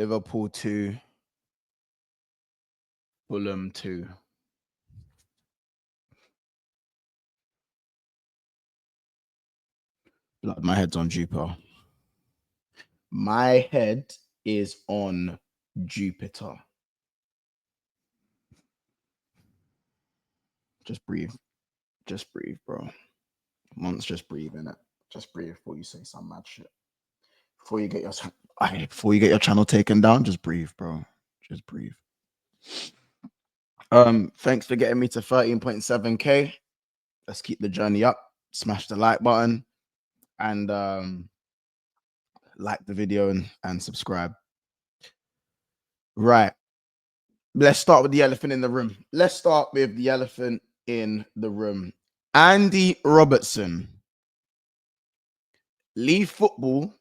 Liverpool 2, Fulham 2. Blood, my head's on Jupiter. My head is on Jupiter. Just breathe. Just breathe, bro. Once, just breathe in it. Just breathe before you say some mad shit. Before you get your channel taken down, just breathe, bro. Just breathe. Thanks for getting me to 13.7k. Let's keep the journey up. Smash the like button and like the video and subscribe. Right. Let's start with the elephant in the room. Let's start with the elephant in the room. Andy Robertson. Leave football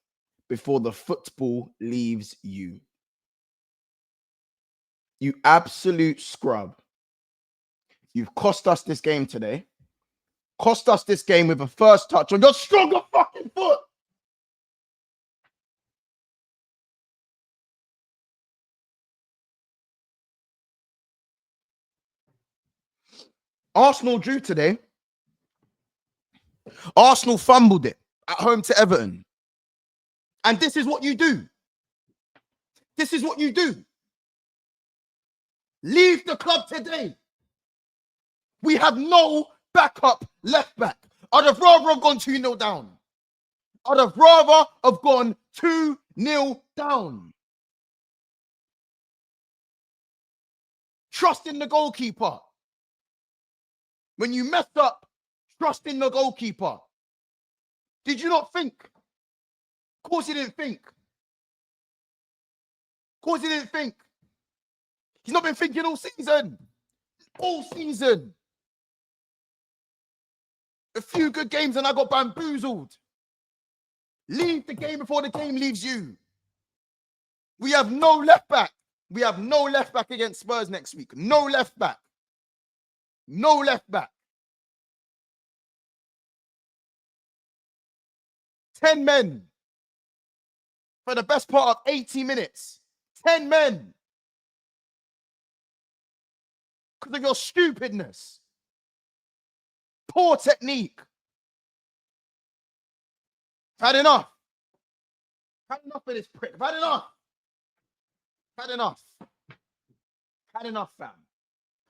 before the football leaves you. You absolute scrub. You've cost us this game today. Cost us this game with a first touch on your stronger fucking foot. Arsenal drew today. Arsenal fumbled it at home to Everton. And this is what you do. This is what you do. Leave the club today. We have no backup left back. I'd have rather have gone 2-0 down. I'd have rather have gone 2-0 down. Trust in the goalkeeper. When you messed up, trust in the goalkeeper. Did you not think? Of course he didn't think. Of course he didn't think. He's not been thinking all season. All season. A few good games and I got bamboozled. Leave the game before the game leaves you. We have no left back. We have no left back against Spurs next week. No left back. No left back. 10 men. For the best part of 80 minutes. 10 men. Because of your stupidness. Poor technique. Had enough. Had enough of this prick. Had enough. Had enough. Had enough, fam.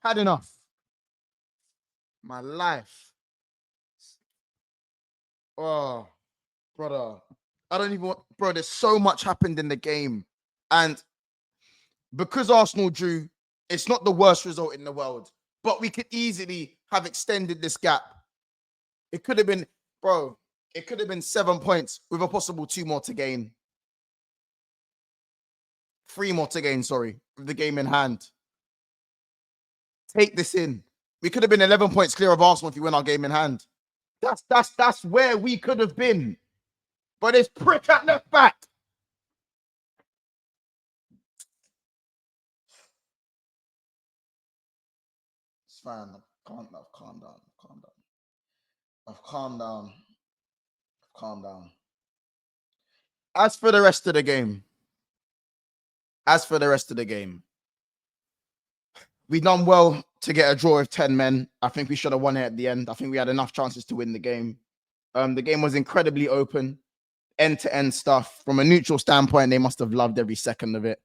Had enough. My life. Oh, brother. I don't even want... Bro, there's so much happened in the game. And because Arsenal drew, it's not the worst result in the world. But we could easily have extended this gap. It could have been, bro, it could have been 7 points with a possible 2 more to gain. 3 more to gain, sorry, with the game in hand. Take this in. We could have been 11 points clear of Arsenal if you win our game in hand. That's where we could have been. But it's prick at left back. It's fine. I've calmed down. I've calmed down. As for the rest of the game, we done well to get a draw with 10 men. I think we should have won it at the end. I think we had enough chances to win the game. The game was incredibly open, end-to-end stuff. From a neutral standpoint, they must have loved every second of it.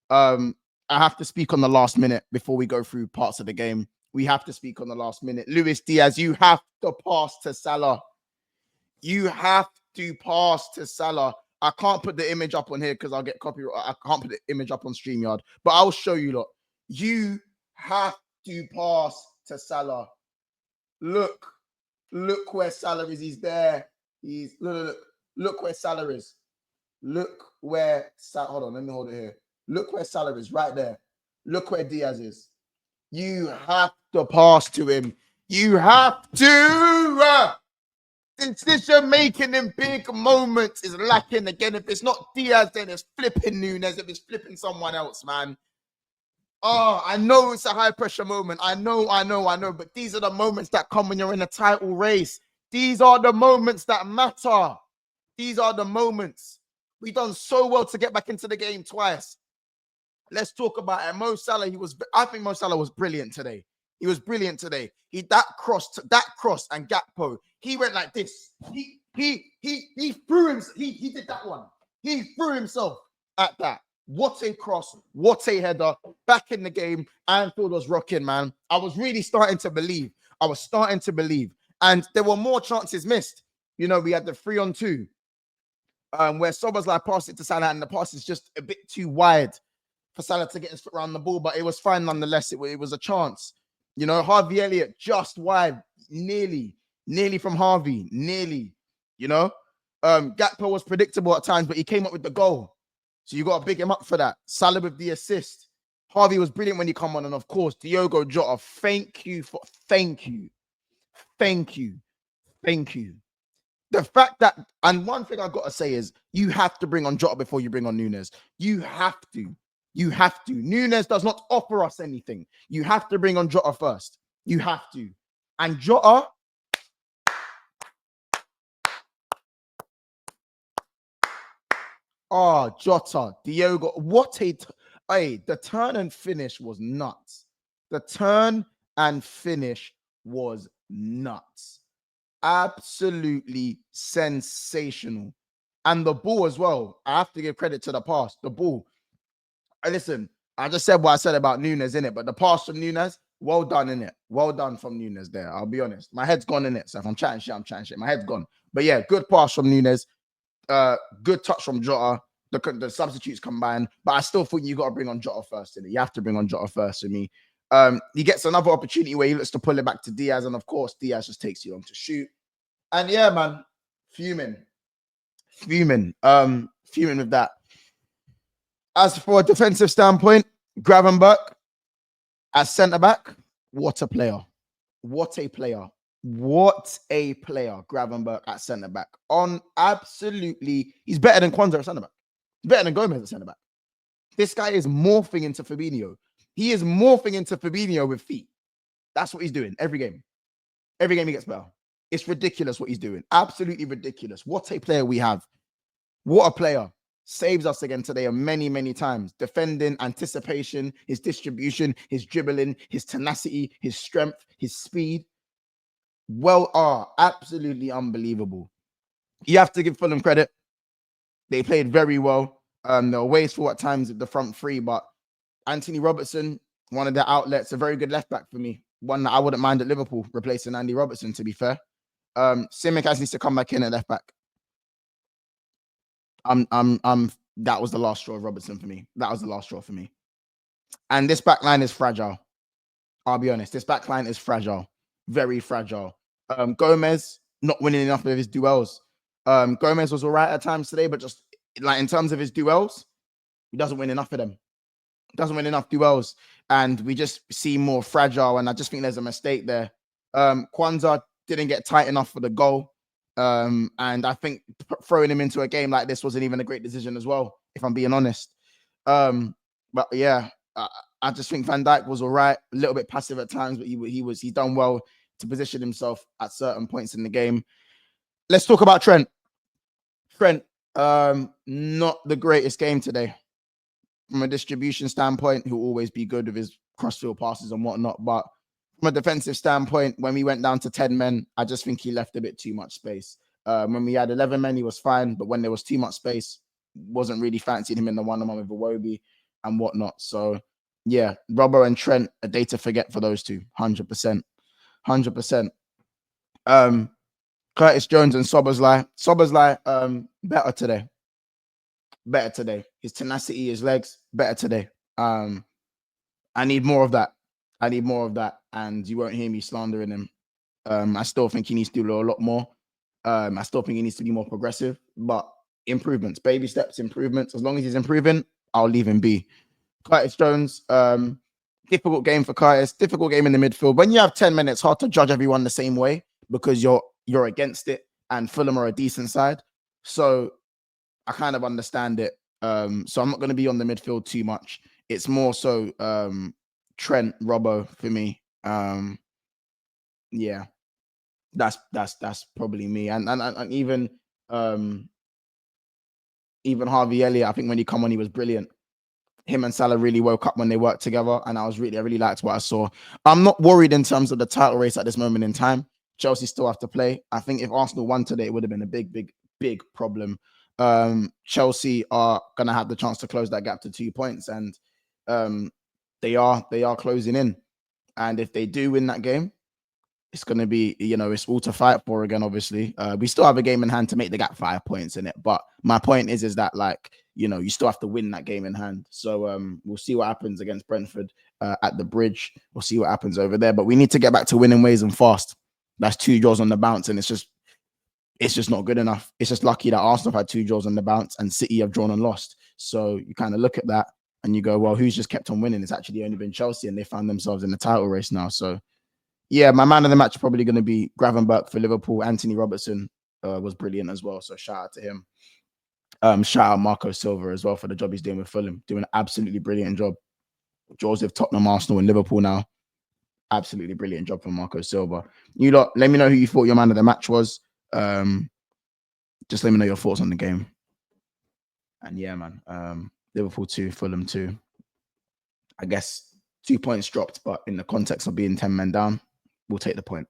I have to speak on the last minute before we go through parts of the game. We have to speak on the last minute. Luis Diaz, you have to pass to Salah. You have to pass to Salah. I can't put the image up on here because I'll get copyright. I can't put the image up on StreamYard, but I'll show you, look. You have to pass to Salah. Look where Salah is. He's there. He's look where Salah is. Look where hold on, let me hold it here. Look where Salah is, right there. Look where Diaz is. You have to pass to him. You have to. Decision making in big moments is lacking again. If it's not Diaz, then it's flipping Nunes. If it's flipping someone else, man. Oh, I know it's a high pressure moment. I know. But these are the moments that come when you're in a title race. These are the moments that matter. These are the moments. We've done so well to get back into the game twice. Let's talk about it. Mo Salah, I think Mo Salah was brilliant today. He was brilliant today. That cross and Gakpo, he went like this. He threw himself. He did that one. He threw himself at that. What a cross, what a header. Back in the game, Anfield was rocking, man. I was really starting to believe. And there were more chances missed. You know, we had the 3-on-2, where Szoboszlai passed it to Salah, and the pass is just a bit too wide for Salah to get his foot around the ball, but it was fine nonetheless. It was a chance. You know, Harvey Elliott just wide, nearly from Harvey, nearly. You know, Gakpo was predictable at times, but he came up with the goal. So you got to big him up for that. Salah with the assist. Harvey was brilliant when he come on, and of course, Diogo Jota. Thank you. The fact that, and one thing I got to say is, you have to bring on Jota before you bring on Nunes. You have to. Nunes does not offer us anything. You have to bring on Jota first. You have to. And Jota, Jota, Diogo, what a, the turn and finish was nuts. Absolutely sensational. And the ball as well. I have to give credit to the pass. The ball. Listen, I just said what I said about Nunes, in it, but the pass from Nunes, well done, in it. Well done from Nunes there. I'll be honest. My head's gone, in it. So if I'm chatting shit, my head's gone. But yeah, good pass from Nunes. Good touch from Jota. The substitutes combined. But I still think you got to bring on Jota first, in it. You have to bring on Jota first for me. He gets another opportunity where he looks to pull it back to Diaz, and of course, Diaz just takes you long to shoot. And yeah, man, fuming with that. As for a defensive standpoint, Gravenberch as centre-back, what a player. Gravenberch at centre-back. He's better than Kwanzaa at centre-back. He's better than Gomez at centre-back. This guy is morphing into Fabinho. He is morphing into Fabinho with feet. That's what he's doing every game. Every game he gets better. It's ridiculous what he's doing. Absolutely ridiculous. What a player we have. What a player. Saves us again today many, many times. Defending, anticipation, his distribution, his dribbling, his tenacity, his strength, his speed. Absolutely unbelievable. You have to give Fulham credit. They played very well. They were wasteful at times at the front three, but Anthony Robertson, one of the outlets, a very good left back for me. One that I wouldn't mind at Liverpool replacing Andy Robertson, to be fair. Tsimikas needs to come back in at left back. That was the last straw of Robertson for me. And this back line is fragile. I'll be honest. This back line is fragile. Very fragile. Gomez not winning enough of his duels. Gomez was all right at times today, but just like in terms of his duels, he doesn't win enough of them. Doesn't win enough duels. And we just see more fragile. And I just think there's a mistake there. Kwanzaa didn't get tight enough for the goal. And I think throwing him into a game like this wasn't even a great decision as well, if I'm being honest. But yeah, I just think Van Dijk was all right, a little bit passive at times, but he's done well to position himself at certain points in the game. Let's talk about Trent. Not the greatest game today. From a distribution standpoint, he'll always be good with his crossfield passes and whatnot, but from a defensive standpoint, when we went down to 10 men, I just think he left a bit too much space. When we had 11 men, he was fine. But when there was too much space, wasn't really fancying him in the one-on-one with Iwobi and whatnot. So, yeah, Robbo and Trent, a day to forget for those two. 100%. Curtis Jones and Szoboszlai, better today. His tenacity, his legs, better today. I need more of that. And you won't hear me slandering him. I still think he needs to do a lot more. I still think he needs to be more progressive, but improvements, baby steps, improvements. As long as he's improving, I'll leave him be. Curtis Jones, difficult game for Curtis, difficult game in the midfield. When you have 10 minutes, it's hard to judge everyone the same way because you're against it, and Fulham are a decent side. So I kind of understand it. So I'm not going to be on the midfield too much. It's more so Trent, Robbo for me. Yeah, that's probably me. And even Harvey Elliott, I think when he come on, he was brilliant. him and Salah really woke up when they worked together, and I really liked what I saw. I'm not worried in terms of the title race at this moment in time. Chelsea still have to play. I think if Arsenal won today, it would have been a big problem. Chelsea are gonna have the chance to close that gap to 2 points, and they are closing in. And if they do win that game, it's going to be, it's all to fight for again, obviously. We still have a game in hand to make the gap 5 points in it. But my point is that, like, you still have to win that game in hand. So we'll see what happens against Brentford at the Bridge. We'll see what happens over there. But we need to get back to winning ways and fast. That's 2 draws on the bounce, and it's just not good enough. It's just lucky that Arsenal have had 2 draws on the bounce and City have drawn and lost. So you kind of look at that and you go, well, who's just kept on winning? It's actually only been Chelsea, and they found themselves in the title race now. So yeah, my man of the match is probably going to be Gravenberch for Liverpool. Anthony Robertson was brilliant as well. So shout out to him. Shout out Marco Silva as well for the job he's doing with Fulham. Doing an absolutely brilliant job. Joseph, Tottenham, Arsenal, and Liverpool now. Absolutely brilliant job from Marco Silva. You lot, let me know who you thought your man of the match was. Just let me know your thoughts on the game. And yeah, man. Liverpool 2, Fulham 2. I guess 2 points dropped, but in the context of being 10 men down, we'll take the point.